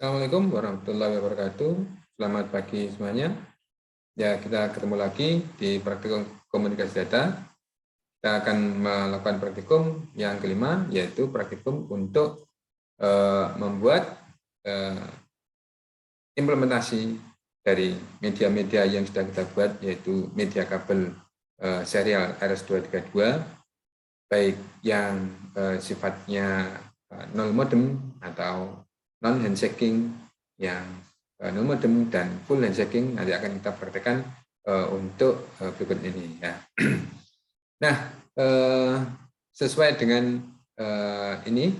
Assalamualaikum warahmatullahi wabarakatuh. Selamat pagi semuanya. Ya, kita ketemu lagi di praktikum komunikasi data. Kita akan melakukan praktikum yang kelima, yaitu praktikum untuk membuat implementasi dari media-media yang sudah kita buat, yaitu media kabel serial RS232, baik yang sifatnya null modem atau non handshaking, yang null modem dan full handshaking nanti akan kita praktekkan untuk berikut ini ya. Nah, sesuai dengan ini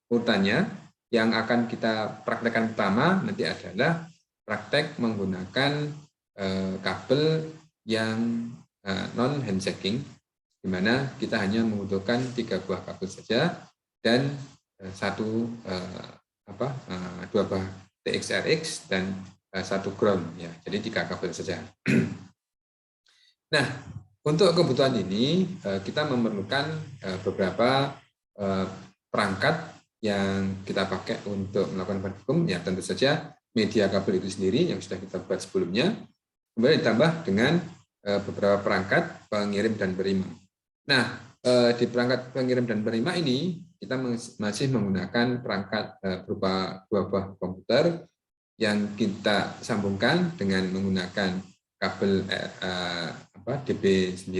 urutannya, yang akan kita praktekkan pertama nanti adalah praktek menggunakan kabel yang non handshaking, di mana kita hanya membutuhkan 3 buah kabel saja dan dua buah TXRX dan 1 ground ya. Jadi 3 kabel saja. Nah, untuk kebutuhan ini kita memerlukan beberapa perangkat yang kita pakai untuk melakukan praktikum. Ya, tentu saja media kabel itu sendiri yang sudah kita buat sebelumnya, kemudian ditambah dengan beberapa perangkat pengirim dan penerima. Nah, di perangkat pengirim dan penerima ini kita masih menggunakan perangkat berupa 2 buah komputer yang kita sambungkan dengan menggunakan kabel DB9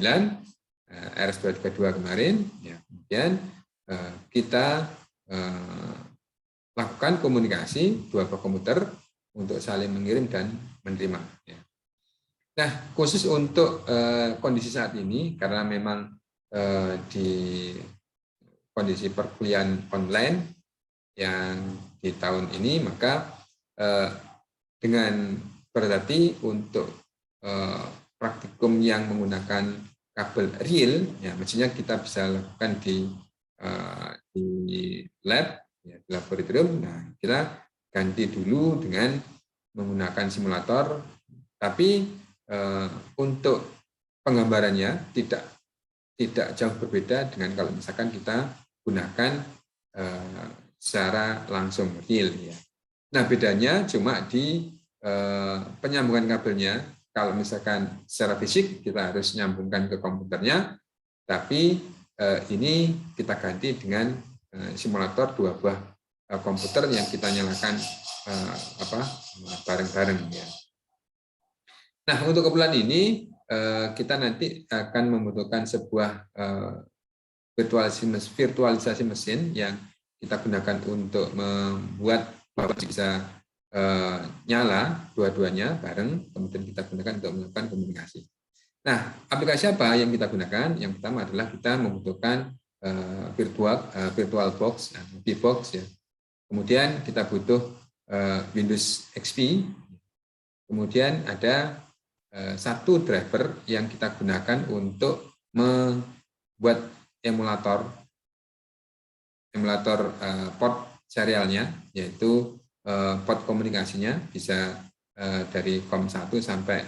RS232 kemarin. Ya, kemudian kita lakukan komunikasi 2 buah komputer untuk saling mengirim dan menerima. Ya. Nah, khusus untuk kondisi saat ini, karena memang di kondisi perkuliahan online yang di tahun ini, maka dengan berarti untuk praktikum yang menggunakan kabel real, ya maksudnya kita bisa lakukan di lab, ya, di laboratorium. Nah, kita ganti dulu dengan menggunakan simulator, tapi untuk penggambarannya tidak jauh berbeda dengan kalau misalkan kita gunakan secara langsung real ya. Nah, bedanya cuma di penyambungan kabelnya. Kalau misalkan secara fisik kita harus nyambungkan ke komputernya, tapi ini kita ganti dengan simulator 2 buah komputer yang kita nyalakan bareng-bareng ya. Nah, untuk keperluan ini kita nanti akan membutuhkan sebuah virtualisasi mesin yang kita gunakan untuk membuat bisa nyala dua-duanya bareng, kemudian kita gunakan untuk melakukan komunikasi. Nah, aplikasi apa yang kita gunakan? Yang pertama adalah kita membutuhkan virtual box, VBox ya. Kemudian kita butuh Windows XP. Kemudian ada 1 driver yang kita gunakan untuk membuat emulator port serialnya, yaitu port komunikasinya bisa dari COM1 sampai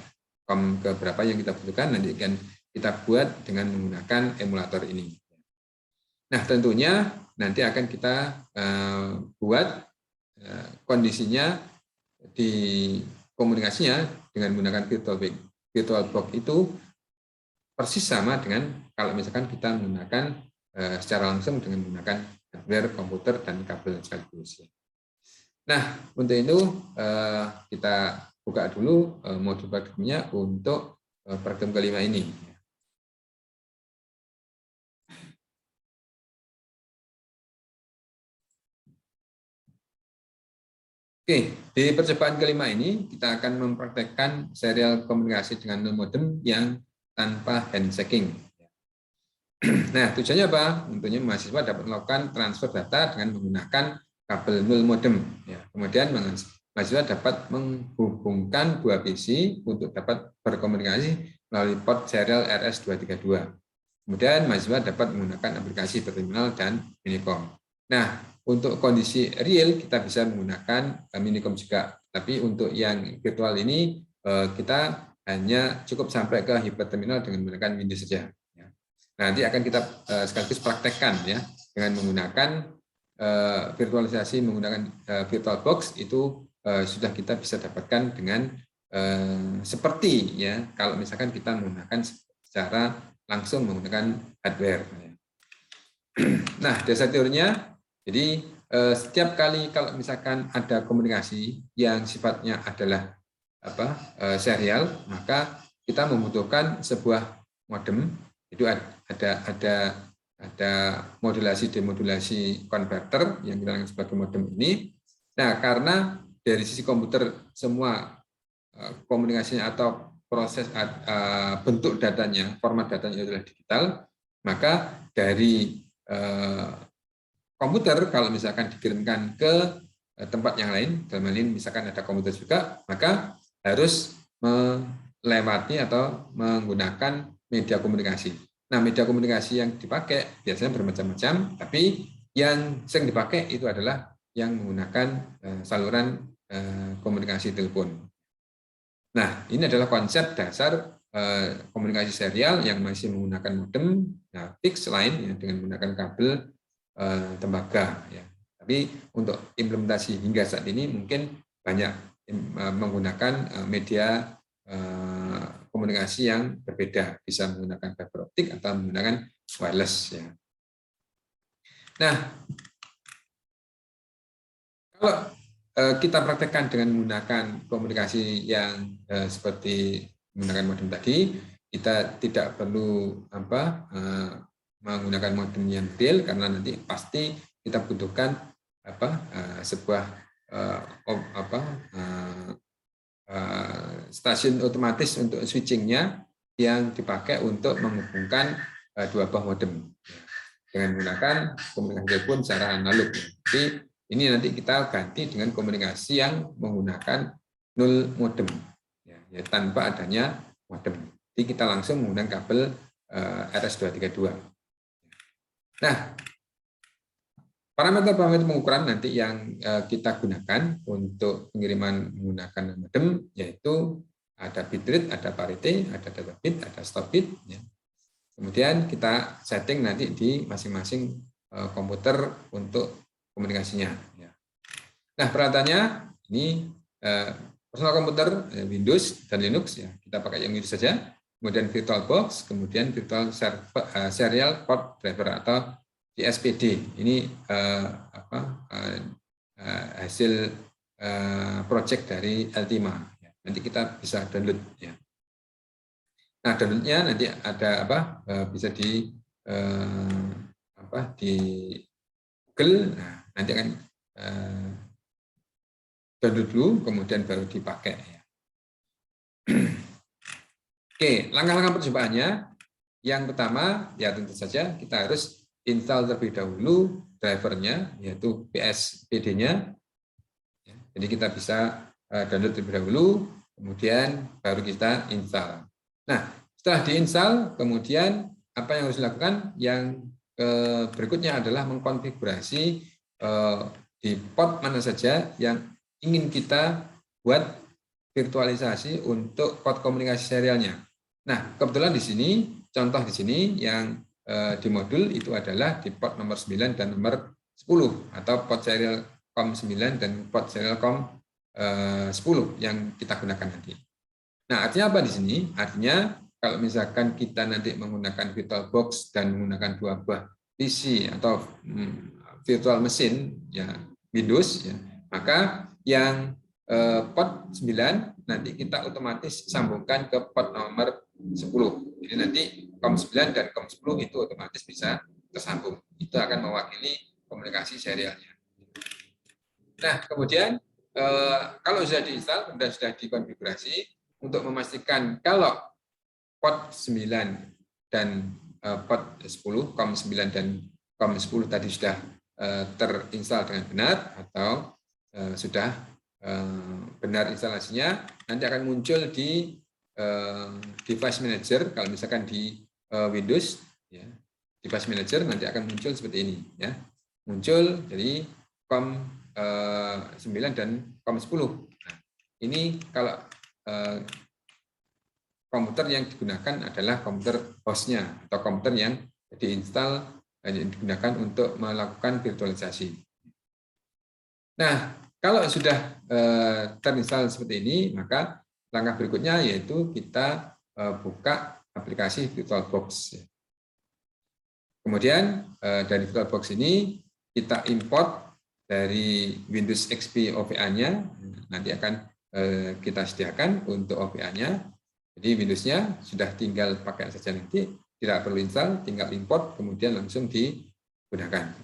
COM ke berapa yang kita butuhkan, nanti akan kita buat dengan menggunakan emulator ini. Nah, tentunya nanti akan kita buat kondisinya di komunikasinya dengan menggunakan VirtualBox itu persis sama dengan kalau misalkan kita menggunakan secara langsung dengan menggunakan hardware komputer dan kabel sekaligus. Nah, untuk itu kita buka dulu modul praktikumnya untuk praktikum kelima ini. Oke, di percobaan kelima ini kita akan mempraktekkan serial komunikasi dengan null modem yang tanpa handshaking. Nah, tujuannya apa? Tentunya mahasiswa dapat melakukan transfer data dengan menggunakan kabel null modem. Ya, kemudian mahasiswa dapat menghubungkan 2 PC untuk dapat berkomunikasi melalui port serial RS232. Kemudian mahasiswa dapat menggunakan aplikasi terminal dan minicom. Nah, untuk kondisi real kita bisa menggunakan minicom juga. Tapi untuk yang virtual ini kita hanya cukup sampai ke hiperterminal dengan menggunakan Windows saja. Nanti akan kita sekaligus praktekkan ya dengan menggunakan virtualisasi menggunakan VirtualBox itu sudah kita bisa dapatkan dengan seperti ya kalau misalkan kita menggunakan secara langsung menggunakan hardware. Nah, dasar teorinya, jadi setiap kali kalau misalkan ada komunikasi yang sifatnya adalah serial, maka kita membutuhkan sebuah modem. Itu ada modulasi demodulasi konverter yang kita anggap sebagai modem ini. Nah, karena dari sisi komputer semua komunikasinya atau proses bentuk datanya, format datanya adalah digital, maka dari komputer kalau misalkan dikirimkan ke tempat yang lain, dalam hal ini misalkan ada komputer juga, maka harus melewati atau menggunakan media komunikasi. Nah, media komunikasi yang dipakai biasanya bermacam-macam, tapi yang sering dipakai itu adalah yang menggunakan saluran komunikasi telepon. Nah, ini adalah konsep dasar komunikasi serial yang masih menggunakan modem, fix line ya, dengan menggunakan kabel tembaga. Ya. Tapi untuk implementasi hingga saat ini mungkin banyak menggunakan media komunikasi yang berbeda, bisa menggunakan fiber optik atau menggunakan wireless. Ya. Nah, kalau kita praktekkan dengan menggunakan komunikasi yang seperti menggunakan modem tadi, kita tidak perlu menggunakan modem yang real karena nanti pasti kita butuhkan sebuah stasiun otomatis untuk switchingnya yang dipakai untuk menghubungkan dua buah modem dengan menggunakan komunikasi telepon secara analog. Jadi ini nanti kita ganti dengan komunikasi yang menggunakan null modem, ya, tanpa adanya modem. Jadi kita langsung menggunakan kabel RS232. Nah, parameter-parameter pengukuran nanti yang kita gunakan untuk pengiriman menggunakan modem yaitu ada bitrate, ada parity, ada data bit, ada stop bit. Ya. Kemudian kita setting nanti di masing-masing komputer untuk komunikasinya. Ya. Nah, peralatannya ini personal komputer Windows dan Linux ya kita pakai yang Windows saja. Kemudian VirtualBox, kemudian Virtual Serial Port Driver atau VSPD. Ini hasil project dari Ultima. Nanti kita bisa download. Ya. Nah, downloadnya nanti ada bisa di Google. Nah, nanti akan download dulu, kemudian baru dipakai. Ya. Oke, langkah-langkah percobaannya. Yang pertama, ya tentu saja kita harus install terlebih dahulu drivernya, yaitu PSPD-nya. Jadi kita bisa download terlebih dahulu, kemudian baru kita install. Nah, setelah diinstal, kemudian apa yang harus dilakukan? Yang berikutnya adalah mengkonfigurasi di port mana saja yang ingin kita buat virtualisasi untuk port komunikasi serialnya. Nah, kebetulan di sini, contoh di sini yang di modul itu adalah di port nomor 9 dan nomor 10, atau port serial COM 9 dan port serial COM 10 yang kita gunakan nanti. Nah, artinya apa di sini? Artinya kalau misalkan kita nanti menggunakan VirtualBox dan menggunakan dua buah PC atau virtual mesin ya Windows ya, maka yang port 9 nanti kita otomatis sambungkan ke port nomor 10. Jadi nanti COM 9 dan COM 10 itu otomatis bisa tersambung. Itu akan mewakili komunikasi serialnya. Nah, kemudian kalau sudah diinstal dan sudah dikonfigurasi, untuk memastikan kalau port 9 dan port 10, COM 9 dan COM 10 tadi sudah terinstal dengan benar atau sudah benar instalasinya, nanti akan muncul di device manager. Kalau misalkan di Windows, ya, device manager nanti akan muncul seperti ini, ya, muncul jadi COM 9 dan COM 10. Nah, ini kalau komputer yang digunakan adalah komputer hostnya atau komputer yang diinstal yang digunakan untuk melakukan virtualisasi. Nah, kalau sudah terinstall seperti ini, maka langkah berikutnya yaitu kita buka aplikasi VirtualBox. Kemudian dari VirtualBox ini kita import dari Windows XP OVA-nya, nanti akan kita sediakan untuk OVA-nya. Jadi Windows-nya sudah tinggal pakai saja nanti, tidak perlu install, tinggal import, kemudian langsung digunakan.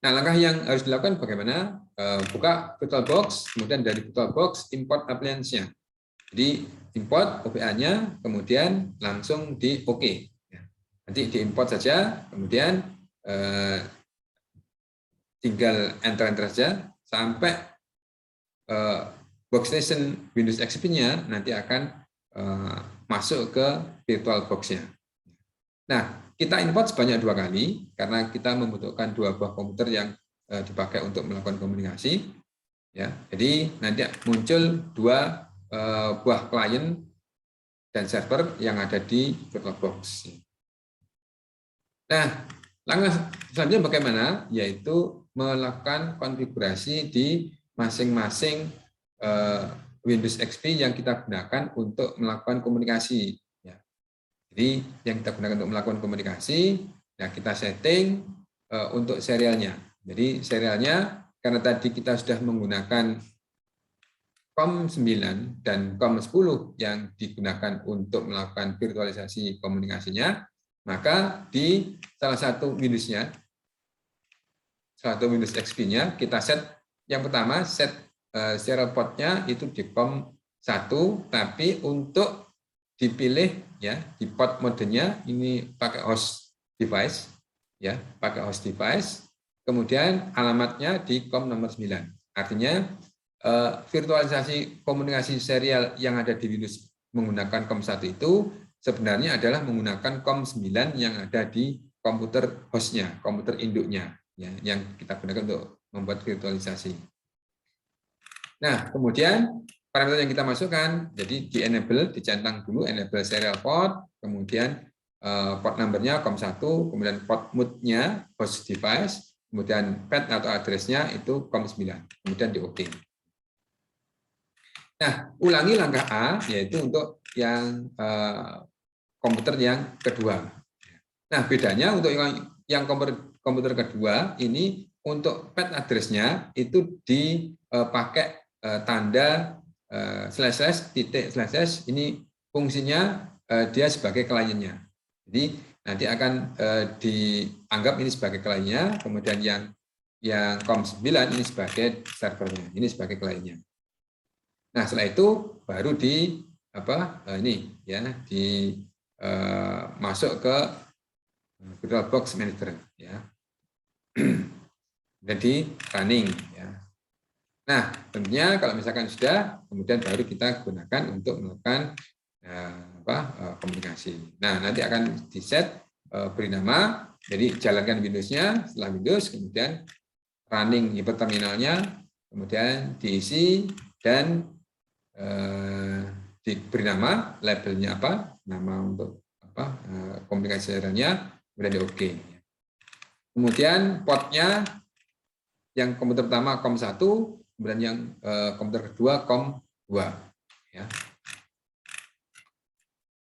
Nah, langkah yang harus dilakukan bagaimana? Buka VirtualBox, kemudian dari VirtualBox import appliance-nya. Jadi import OVA-nya, kemudian langsung di OK. Nanti diimport saja, kemudian tinggal enter-enter saja sampai workstation Windows XP-nya nanti akan masuk ke VirtualBox-nya. Nah, kita import sebanyak 2 kali karena kita membutuhkan 2 buah komputer yang dipakai untuk melakukan komunikasi. Ya, jadi nanti muncul 2 buah klien dan server yang ada di VirtualBox. Nah, langkah selanjutnya bagaimana? Yaitu melakukan konfigurasi di masing-masing Windows XP yang kita gunakan untuk melakukan komunikasi. Jadi yang kita gunakan untuk melakukan komunikasi, ya kita setting untuk serialnya. Jadi serialnya karena tadi kita sudah menggunakan COM9 dan COM10 yang digunakan untuk melakukan virtualisasi komunikasinya, maka di salah satu Windows-nya, Windows XP-nya, kita set yang pertama set serial port-nya itu di COM1, tapi untuk dipilih ya di port modenya ini pakai host device ya, pakai host device, kemudian alamatnya di COM nomor 9. Artinya virtualisasi komunikasi serial yang ada di Windows menggunakan COM1 itu sebenarnya adalah menggunakan COM9 yang ada di komputer hostnya, komputer induknya ya, yang kita gunakan untuk membuat virtualisasi. Nah, kemudian parameter yang kita masukkan, jadi di enable, dicentang dulu enable serial port, kemudian port number-nya COM1, kemudian port mode-nya host device, kemudian path atau address-nya itu COM9, kemudian di OK. Nah, ulangi langkah A, yaitu untuk yang komputer yang kedua. Nah, bedanya untuk yang komputer kedua, ini untuk path address-nya itu dipakai tanda / titik / ini fungsinya dia sebagai kliennya. Jadi nanti akan dianggap ini sebagai kliennya, kemudian yang COM9 ini sebagai servernya, ini sebagai kliennya. Nah, setelah itu baru ini ya masuk ke VirtualBox Manager ya. Jadi running ya. Nah, tentunya kalau misalkan sudah, kemudian baru kita gunakan untuk melakukan komunikasi. Nah, nanti akan di-set beri nama, jadi jalankan Windows-nya, setelah Windows, kemudian running hiperterminalnya, kemudian diisi, dan diberi nama, labelnya apa, nama untuk komunikasi serialnya, kemudian di OK. Kemudian portnya, yang komputer pertama COM1, kemudian yang komputer kedua COM2. Ya.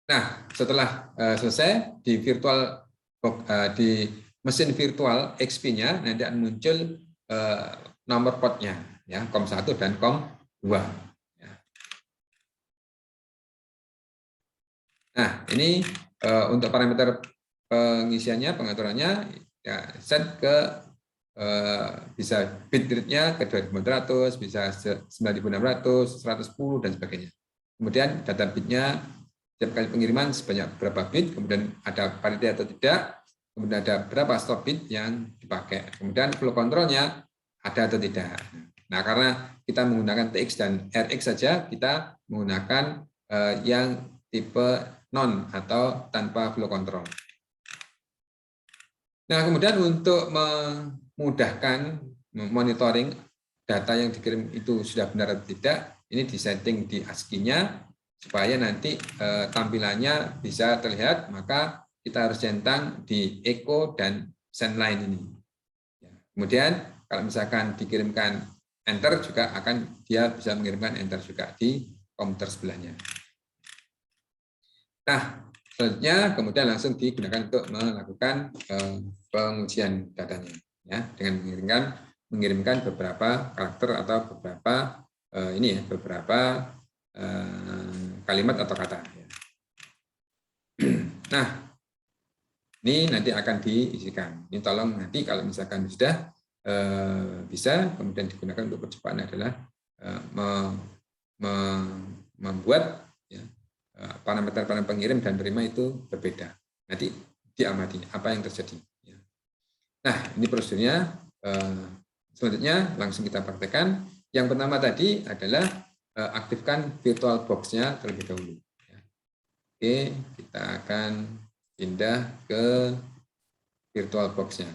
Nah, setelah selesai di di mesin virtual XP-nya nanti akan muncul nomor portnya, ya COM1 dan COM2. Ya. Nah, ini untuk parameter pengisiannya, pengaturannya, ya set ke bisa bit rate-nya ke 2400, bisa 9600, 110 dan sebagainya. Kemudian data bitnya setiap kali pengiriman sebanyak berapa bit, kemudian ada parity atau tidak, kemudian ada berapa stop bit yang dipakai, kemudian flow control-nya ada atau tidak. Nah, karena kita menggunakan TX dan RX saja, kita menggunakan yang tipe non atau tanpa flow control. Nah, kemudian untuk memudahkan monitoring data yang dikirim itu sudah benar atau tidak, ini disetting di ASCII-nya supaya nanti tampilannya bisa terlihat, maka kita harus centang di echo dan send line ini. Kemudian kalau misalkan dikirimkan enter juga dia bisa mengirimkan enter juga di komputer sebelahnya. Nah, selanjutnya kemudian langsung digunakan untuk melakukan pengujian datanya, ya, dengan mengirimkan beberapa karakter atau beberapa beberapa kalimat atau kata. Nah, ini nanti akan diisikan. Ini tolong nanti kalau misalkan sudah bisa, kemudian digunakan untuk percobaan adalah membuat parameter pengirim dan penerima itu berbeda. Nanti diamati apa yang terjadi. Nah, ini prosedurnya. Selanjutnya langsung kita praktekkan. Yang pertama tadi adalah aktifkan virtual box-nya terlebih dahulu. Oke, kita akan pindah ke virtual box-nya.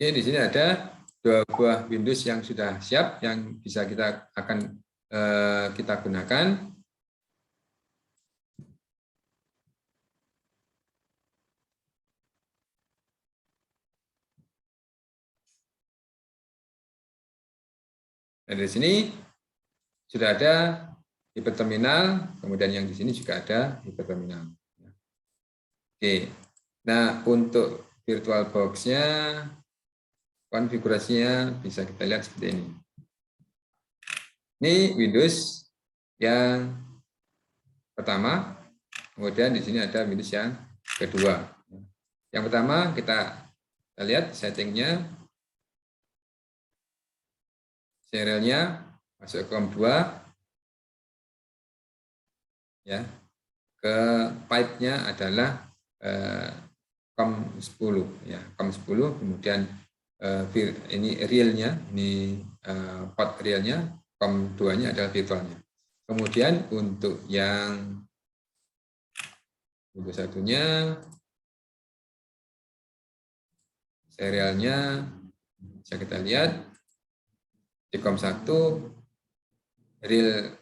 Oke, di sini ada 2 buah Windows yang sudah siap, yang bisa kita gunakan. Dan di sini sudah ada hiperterminal, kemudian yang di sini juga ada hiperterminal. Oke, nah untuk virtual box-nya, konfigurasinya bisa kita lihat seperti ini. Ini Windows yang pertama, kemudian di sini ada Windows yang kedua. Yang pertama kita lihat settingnya, serialnya masuk ke COM2, ya, ke pipe-nya adalah COM10, ya, COM10, kemudian ini realnya, ini port realnya, COM2-nya adalah virtualnya. Kemudian untuk yang Windows satunya, serialnya bisa kita lihat di COM1, real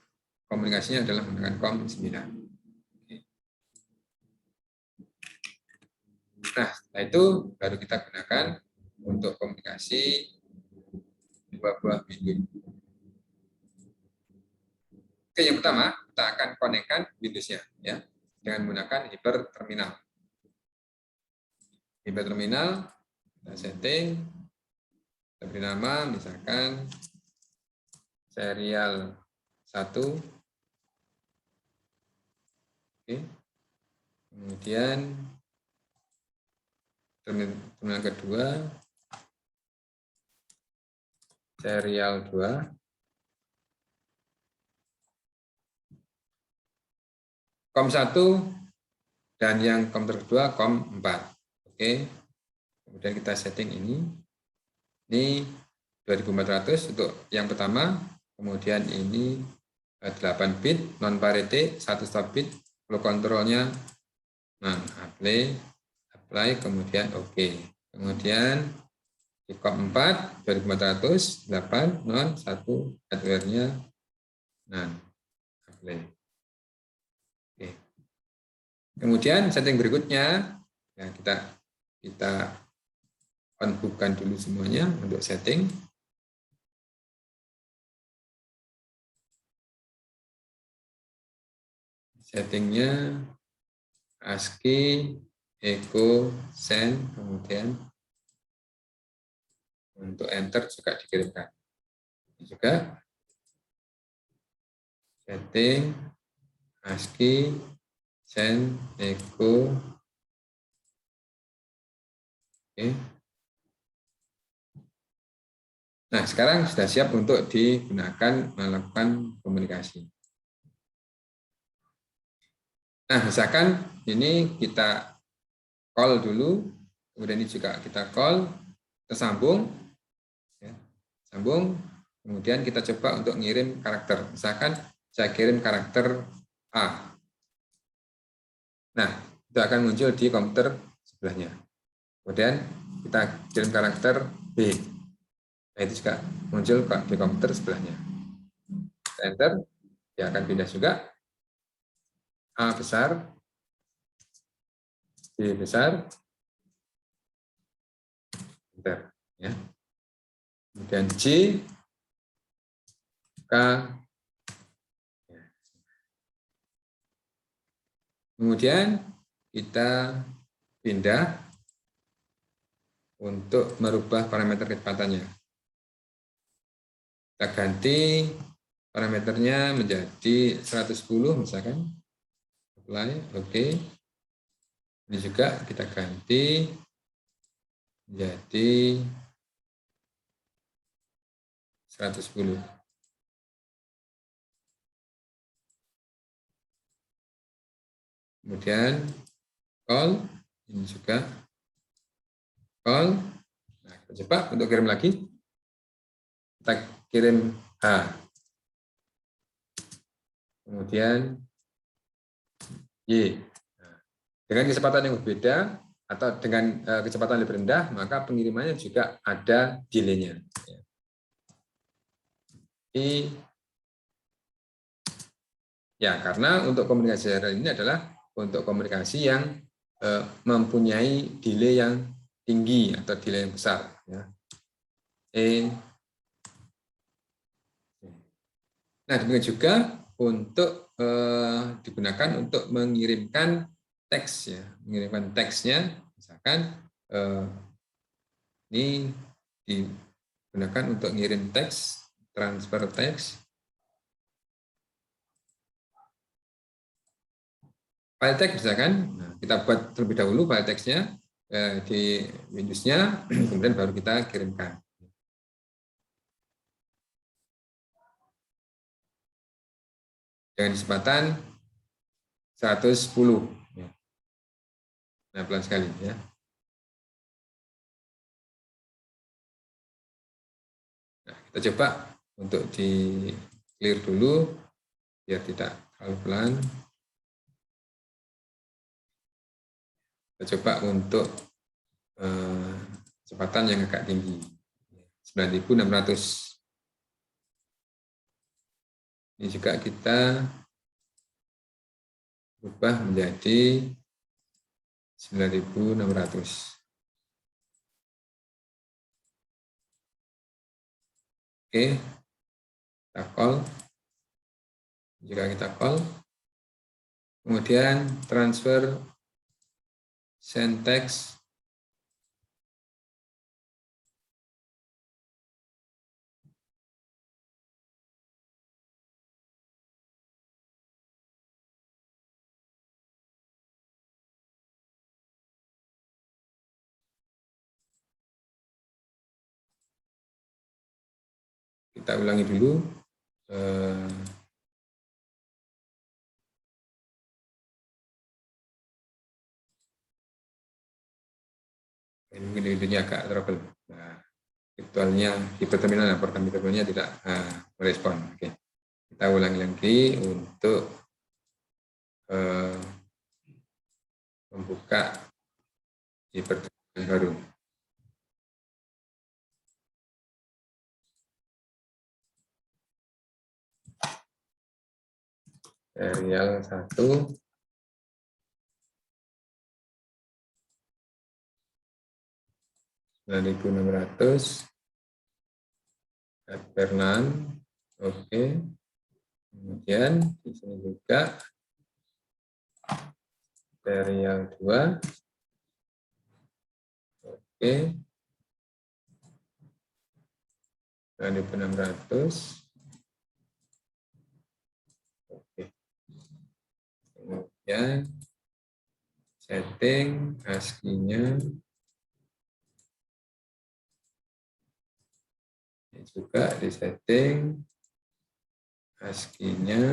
komunikasinya adalah menggunakan COM9. Nah, setelah itu baru kita gunakan untuk komunikasi 2 buah Windows. Oke, yang pertama kita akan konekkan Windows-nya, ya, dengan menggunakan hiperterminal. Hiperterminal kita setting, kita beri nama misalkan serial 1. Oke. Kemudian terminal kedua serial 2. COM1 dan yang COM kedua COM4. Oke. Kemudian kita setting ini 2400 untuk yang pertama, kemudian ini 8 bit non parity, 1 stop bit, flow controlnya apply, kemudian oke. Kemudian di COM4 2400 8 non 1 hardware-nya apply. Oke. Kemudian setting berikutnya, ya, kita unbookkan dulu semuanya untuk setting. Settingnya ASCII, echo, send, kemudian untuk enter juga dikirimkan. Ini juga setting ASCII, send, echo. Oke. Nah, sekarang sudah siap untuk digunakan melakukan komunikasi. Nah, misalkan ini kita call dulu, kemudian ini juga kita call, tersambung, ya, sambung, kemudian kita coba untuk ngirim karakter. Misalkan saya kirim karakter A. Nah, itu akan muncul di komputer sebelahnya. Kemudian kita kirim karakter B. Nah, itu juga muncul di komputer sebelahnya. Kita enter, dia akan pindah juga. A besar, B besar, enter. Ya. Kemudian J, K, kemudian kita pindah untuk merubah parameter kecepatannya. Kita ganti parameternya menjadi 110 misalkan. Apply, oke. Ini juga kita ganti menjadi 110. Kemudian call, ini juga call. Nah, kita coba untuk kirim lagi. Kita kirim H. Kemudian Y. Nah, dengan kecepatan yang berbeda atau dengan kecepatan lebih rendah, maka pengirimannya juga ada delay-nya. Ya, karena untuk komunikasi serial ini adalah untuk komunikasi yang mempunyai delay yang tinggi atau delay yang besar. Ya. Nah, demikian juga untuk digunakan untuk mengirimkan teks, ya, mengirimkan teksnya, misalkan ini digunakan untuk ngirim teks, transfer teks. File text misalkan, nah, kita buat terlebih dahulu file text-nya di Windows-nya, kemudian baru kita kirimkan. Dengan kecepatan 110. Nah, pelan sekali ya. Nah, kita coba untuk di clear dulu biar tidak terlalu pelan. Kita coba untuk kecepatan yang agak tinggi, 9600. Ini juga kita ubah menjadi 9600. Oke, kita call. Jika kita call, kemudian transfer send text. Kita ulangi dulu. Mungkin ini agak trouble. Nah, virtualnya di terminal, program virtualnya tidak merespon. Oke. Kita ulangi lagi untuk membuka di pertemuan baru. Serial 1. Bernan, oke. Kemudian di sini juga serial 2, oke. 2600, oke. Kemudian setting ASCII-nya juga di setting ASCII-nya.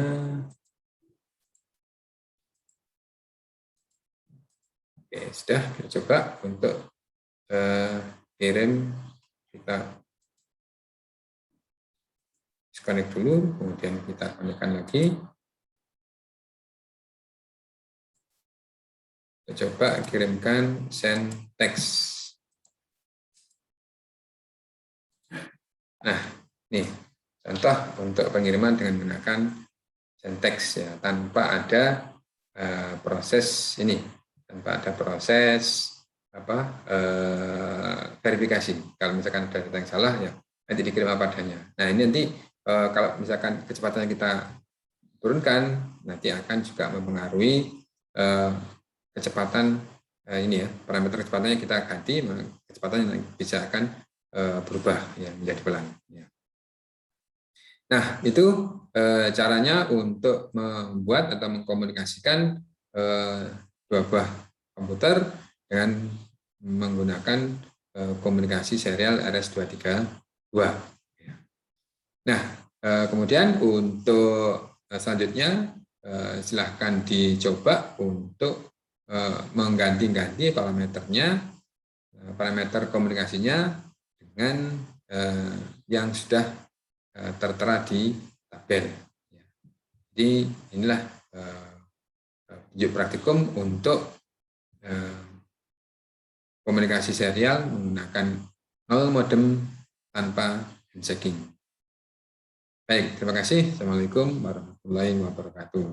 Oke, sudah kita coba untuk kirim. Kita disconnect dulu, kemudian kita konekkan lagi. Kita coba kirimkan send text. Nah, nih contoh untuk pengiriman dengan menggunakan send text ya, tanpa ada proses ini, tanpa ada proses verifikasi. Kalau misalkan ada data yang salah ya nanti dikirim apa adanya. Nah ini nanti kalau misalkan kecepatannya kita turunkan, nanti akan juga mempengaruhi kecepatan ini ya, parameter kecepatannya kita ganti, kecepatan yang bisa akan berubah ya menjadi pelan. Ya. Nah itu caranya untuk membuat atau mengkomunikasikan dua buah komputer dengan menggunakan komunikasi serial RS232. Nah, kemudian untuk selanjutnya silahkan dicoba untuk mengganti-ganti parameternya, parameter komunikasinya dengan yang sudah tertera di tabel. Jadi inilah tunjuk praktikum untuk komunikasi serial menggunakan 0 modem tanpa handshaking. Baik, terima kasih. Assalamualaikum warahmatullahi wabarakatuh.